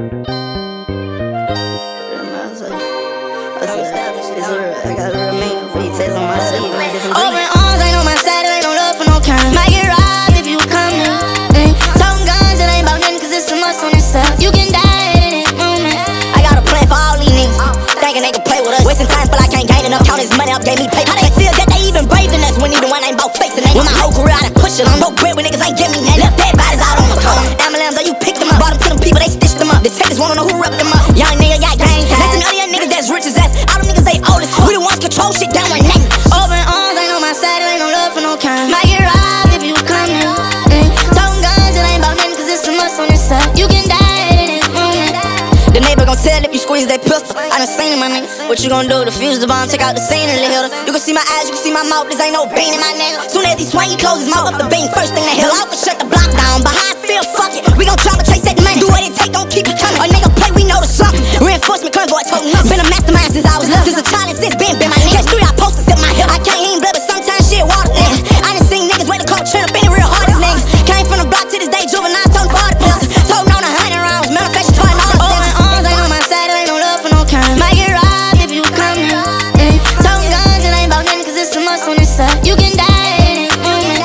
I got a real man for you taste on my sleeve. Open arms, ain't on my side, ain't no love for no kind. Might get robbed if you come in. Toting guns, it ain't about nothing, cause it's a must on this side. You can die at any moment. I got a plan for all these niggas, thinking they can play with us. Wasting time, but I can't gain enough. Count his money up, gave me paper. How they feel that they even braving us when either one ain't about facing it. When my whole career I done pushed it on. No bread when niggas ain't give me nothing. Left dead bodies out on the corner. Ambulance, oh, you picked them up. Brought them to them people, they stitched them up. Detectives wanna know who ripped them up. Young nigga got gang time. Listen to other young niggas that's rich as ass. All them niggas they old as fuck. We the ones control shit down with nothing. Open arms, ain't on my side, it ain't no love for no kind. Might get robbed if you come in. Toting guns, it ain't about nothing, cause it's a must on this side. You can die at any moment. The neighbor gon' tell if you squeeze that pistol. I done seen it, my nigga. What you gon' do? Defuse the bomb, check out the scene and let it. You can see my eyes, you can see my mouth. This ain't no bean in my nigga. Soon as he swing, he close his mouth up the bean. First thing they hit, I can shut the block down. But how I feel, fuck it. We gon' try to chase that man. Do what it take, don't keep it coming. A nigga play, we know the something. Reinforcement, convoy, told nothing. Been a mastermind since I was little. Since a child, since been my nigga. Catch 3, I posted at my hip. I can't even blood, but sometimes shit water nigga. I done seen niggas wait to come trend up in the real hardest niggas. Came from the block to this day, juvenile, toting party pills. Toting on 100 rounds, manufactured toy and all the open arms, ain't on my side, it ain't no love for no kind. Might get robbed if you come in. Toting guns, it ain't about nothing, cause it's a must on this side. You can die at any moment.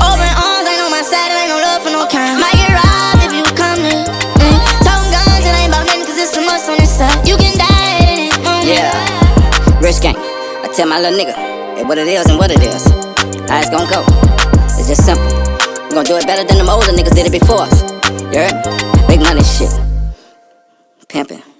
Open arms, ain't on my side, it ain't no love for no kind. Might get robbed if you come in. Toting guns, it ain't about nothing, cause it's a must on this side. You can die at any moment. Yeah, rich gang. I tell my little nigga, hey, what it is and what it is. How it's gon' go. It's just simple. We gon' do it better than them older niggas did it before us. You heard me? Big money shit. Pimpin'.